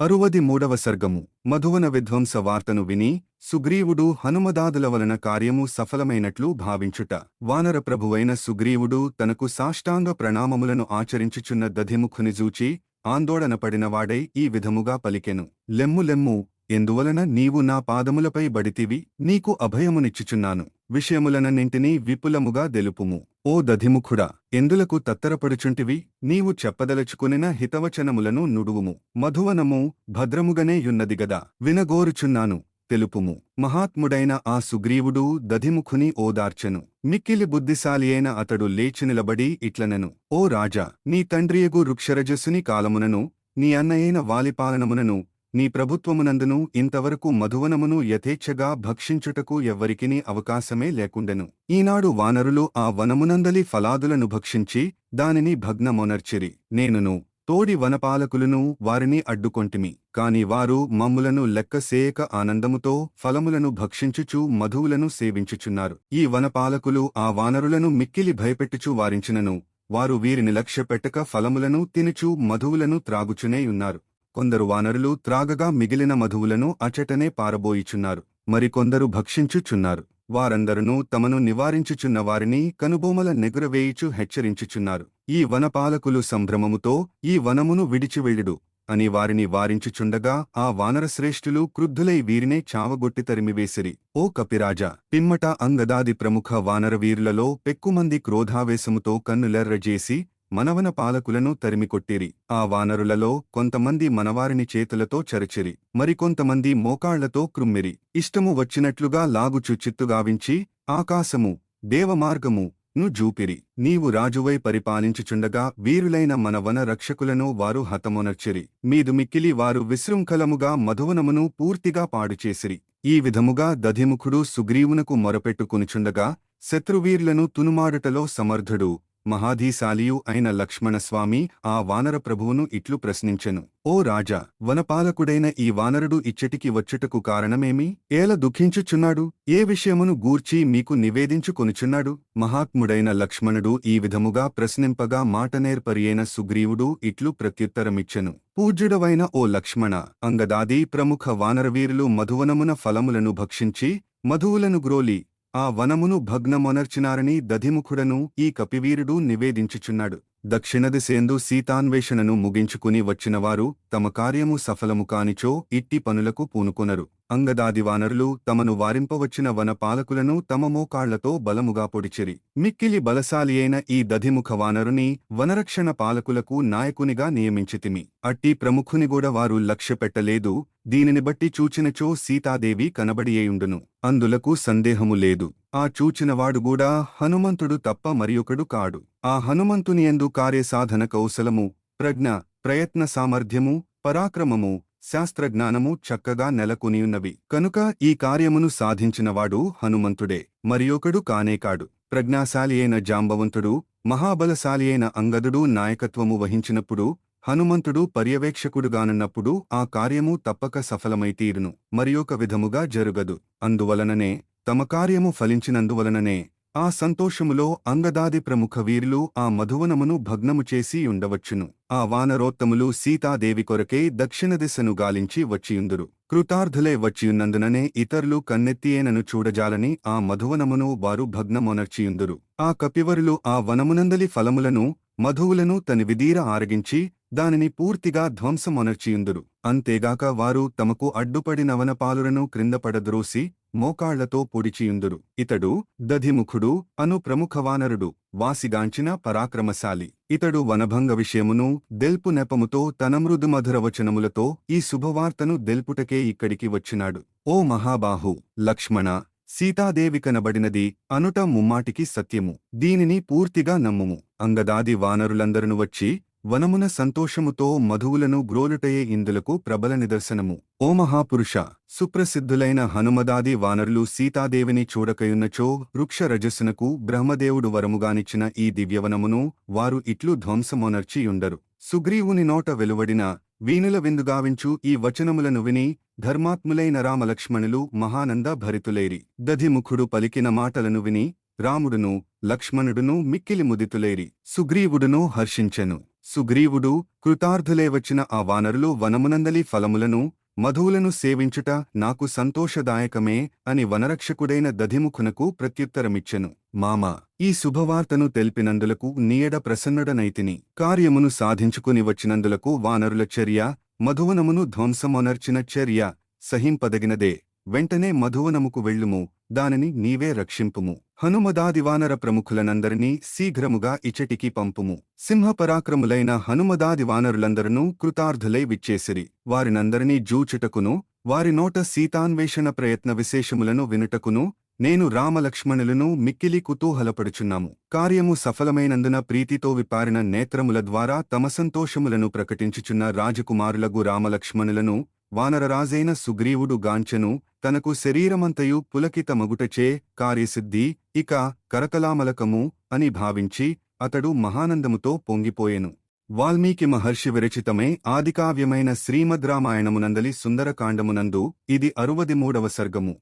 63వ సర్గము మధువన విధ్వంస వార్తను విని సుగ్రీవుడు హనుమదాదుల వలన కార్యము సఫలమైనట్లు భావించుట. వానర ప్రభువైన సుగ్రీవుడు తనకు సాష్టాంగ ప్రణామములను ఆచరించుచున్న దధిముఖుని జూచి ఆందోళనపడినవాడై ఈ విధముగా పలికెను. లెమ్ము లెమ్ము, ఎందువలన నీవు నా పాదములపై బడితివి? నీకు అభయమునిచ్చుచున్నాను. విషయములనన్నింటినీ విపులముగా దెలుపుము. ఓ దధిముఖుడా, ఎందులకు తత్తరపడుచుంటివి? నీవు చెప్పదలచుకునిన హితవచనములను నుడువుము. మధువనము భద్రముగనే యున్నదిగదా, వినగోరుచున్నాను, తెలుపుము. మహాత్ముడైన ఆ సుగ్రీవుడు దధిముఖుని ఓదార్చెను. మిక్కిలి బుద్ధిశాలియైన అతడు లేచి నిలబడి ఇట్లనెను. ఓ రాజా, నీ తండ్రియగు వృక్షరజస్సుని కాలమునను నీ అన్నయైన వాలిపాలనమునను నీ ప్రభుత్వమునందును ఇంతవరకు మధువనమును యథేచ్ఛగా భక్షించుటకు ఎవ్వరికిని అవకాశమే లేకుండెను. ఈనాడు వానరులు ఆ వనమునందలి ఫలాదులను భక్షించి దానిని భగ్నమొనర్చిరి. నేనును తోడి వనపాలకులను వారిని అడ్డుకొంటిమి. కాని వారు మమ్ములను లెక్కసేయక ఆనందముతో ఫలములను భక్షించుచు మధువులను సేవించుచున్నారు. ఈ వనపాలకులు ఆ వానరులను మిక్కిలి భయపెట్టుచు వారించినను వారు వీరిని లక్ష్యపెట్టక ఫలములను తినుచు మధువులను త్రాగుచునేయున్నారు. కొందరు వానరులు త్రాగగా మిగిలిన మధువులను అచటనే పారబోయిచున్నారు. మరికొందరు భక్షించుచున్నారు. వారందరునూ తమను నివారించుచున్న వారిని కనుబొమల నెగురవేయుచు హెచ్చరించుచున్నారు. ఈ వనపాలకులు సంభ్రమముతో ఈ వనమును విడిచివెళ్ళుడు అని వారిని వారించుచుండగా ఆ వానరశ్రేష్ఠులు క్రుద్ధులై వీరినే చావగొట్టి తరిమివేసిరి. ఓ కపిరాజా, పిమ్మట అంగదాది ప్రముఖ వానరవీరులలో పెక్కుమంది క్రోధావేశముతో కన్నులెర్రజేసి మనవన పాలకులను తరిమికొట్టిరి. ఆ వానరులలో కొంతమంది మనవారిని చేతులతో చరచిరి. మరికొంతమంది మోకాళ్లతో క్రుమ్మిరి. ఇష్టము వచ్చినట్లుగా లాగుచు చిత్తుగావించి ఆకాశము దేవమార్గము ను జూపిరి. నీవు రాజువై పరిపాలించుచుండగా వీరులైన మన వన రక్షకులను వారు హతమొనర్చిరి. మీదు మిక్కిలి వారు విశృంఖలముగా మధువనమును పూర్తిగా పాడుచేసిరి. ఈ విధముగా దధిముఖుడు సుగ్రీవునకు మొరపెట్టుకునిచుండగా శత్రువీరులను తునుమాడుటలో సమర్థుడు మహాధీశాలియు అయిన లక్ష్మణస్వామి ఆ వానర ప్రభువును ఇట్లు ప్రశ్నించెను. ఓ రాజా, వనపాలకుడైన ఈ వానరుడు ఇచ్చటికి వచ్చుటకు కారణమేమి? ఏల దుఃఖించుచున్నాడు? ఏ విషయమును గూర్చి మీకు నివేదించుకొనుచున్నాడు? మహాత్ముడైన లక్ష్మణుడు ఈ విధముగా ప్రశ్నింపగా మాటనేర్పరియైన సుగ్రీవుడు ఇట్లు ప్రత్యుత్తరమిచ్చెను. పూజ్యుడవైన ఓ లక్ష్మణ, అంగదాది ప్రముఖ వానరవీరులు మధువనమున ఫలములను భక్షించి మధువులను గ్రోలి ఆ వనమును భగ్నమొనర్చినారని దధిముఖుడను ఈ కపివీరుడు నివేదించుచున్నాడు. దక్షిణదిశేందు సీతాన్వేషణను ముగించుకుని వచ్చినవారు తమ కార్యము సఫలము కానిచో ఇట్టి పనులకు పూనుకొనరు. అంగదాది వానరులు తమను వారింపవచ్చిన వన పాలకులను తమ మోకాళ్లతో బలముగా పొడిచిరి. మిక్కిలి బలశాలియైన ఈ దధిముఖ వానరుని వనరక్షణ పాలకులకు నాయకునిగా నియమించితిమి. అట్టి ప్రముఖునిగూడ వారు లక్ష్యపెట్టలేదు. దీనిని బట్టి చూచినచో సీతాదేవి కనబడియేయుండును, అందులకు సందేహము లేదు. ఆ చూచినవాడుగూడా హనుమంతుడు తప్ప మరియొకడు కాడు. ఆ హనుమంతునియందు కార్యసాధన కౌశలము, ప్రజ్ఞ, ప్రయత్న సామర్థ్యము, పరాక్రమము, శాస్త్రజ్ఞానము చక్కగా నెలకొనియున్నవి. కనుక ఈ కార్యమును సాధించినవాడు హనుమంతుడే, మరియొకడు కానేకాడు. ప్రజ్ఞాశాలి అయిన జాంబవంతుడు, మహాబలశాలియైన అంగదుడు నాయకత్వము వహించినప్పుడు, హనుమంతుడు పర్యవేక్షకుడుగానున్నప్పుడు ఆ కార్యము తప్పక సఫలమైతీరును, మరియొక విధముగా జరుగదు. అందువలననే తమ కార్యము ఫలించినందువలననే ఆ సంతోషములో అంగదాది ప్రముఖ వీరులు ఆ మధువనమును భగ్నము చేసి ఉండవచ్చును. ఆ వానరోత్తములు సీతాదేవి కొరకే దక్షిణ దిశను గాలించి వచ్చియుందురు. కృతార్థులై వచ్చియున్నందుననే ఇతరులు కన్నెత్తియేనను చూడజాలని ఆ మధువనమును వారు భగ్నమొనర్చియుందురు. ఆ కపివరులు ఆ వనమునందలి ఫలములను మధువులను తనివిదీర ఆరగించి దానిని పూర్తిగా ధ్వంసమొనర్చియుందురు. అంతేగాక వారు తమకు అడ్డుపడిన వనపాలులను క్రిందపడద్రోసి మోకాళ్లతో పొడిచియుందురు. ఇతడు దధిముఖుడు అను ప్రముఖ వానరుడు వాసిగాంచిన పరాక్రమశాలి. ఇతడు వనభంగ విషయమును దెల్పు నెపముతో తన మృదుమధురవచనములతో ఈ శుభవార్తను దెల్పుటకే ఇక్కడికి వచ్చినాడు. ఓ మహాబాహు లక్ష్మణ, సీతాదేవి కనబడినది అనుట ముమ్మాటికి సత్యము. దీనిని పూర్తిగా నమ్ముము. అంగదాది వానరులందరును వచ్చి వనమున సంతోషముతో మధువులను గ్రోలుటయే ఇందులకు ప్రబల నిదర్శనము. ఓ మహాపురుష, సుప్రసిద్ధులైన హనుమదాది వానరులు సీతాదేవిని చూడకయున్నచో వృక్ష రజస్సునకు బ్రహ్మదేవుడు వరముగానిచ్చిన ఈ దివ్యవనమును వారు ఇట్లు ధ్వంసమొనర్చియుండరు. సుగ్రీవుని నోట వెలువడిన వీణుల విందుగావించు ఈ వచనములను విని ధర్మాత్ములైన రామలక్ష్మణులు మహానంద భరితులేరి. దధిముఖుడు పలికిన మాటలను విని రాముడును లక్ష్మణుడును మిక్కిలి ముదితులేరి. సుగ్రీవుడును హర్షించెను. సుగ్రీవుడు, కృతార్థులే వచ్చిన ఆ వానరులు వనమునందలి ఫలములను మధువులను సేవించుట నాకు సంతోషదాయకమే అని వనరక్షకుడైన దధిముఖునకు ప్రత్యుత్తరమిచ్చెను. మామా, ఈ శుభవార్తను తెల్పినందులకు నీయడ ప్రసన్నుడనైతిని. కార్యమును సాధించుకుని వచ్చినందులకు వానరుల చర్య, మధువనమును ధ్వంసమొనర్చిన చర్య సహింపదగినదే. వెంటనే మధువనముకు వెళ్ళుము, దానిని నీవే రక్షింపుము. హనుమదాది వానర ప్రముఖులనందరినీ శీఘ్రముగా ఇచటికి పంపుము. సింహపరాక్రములైన హనుమదాది వానరులందరూ కృతార్థులై విచ్చేసిరి. వారినందరినీ జూచుటకును, వారి నోట సీతాన్వేషణ ప్రయత్న విశేషములను వినుటకును నేను రామలక్ష్మణులను మిక్కిలి కుతూహలపడుచున్నాము. కార్యము సఫలమైనందున ప్రీతితో విపారిన నేత్రముల ద్వారా తమ సంతోషములను ప్రకటించుచున్న రాజకుమారులగు రామలక్ష్మణులను వానరరాజైన సుగ్రీవుడు గాంచెను. తనకు శరీరమంతయు పులకితమగుటచే కార్యసిద్ధి ఇక కరకలామలకము అని భావించి అతడు మహానందముతో పొంగిపోయెను. వాల్మీకి మహర్షి విరచితమే ఆదికావ్యమైన శ్రీమద్ రామాయణమునందలి సుందరకాండమునందు ఇది 63వ సర్గము.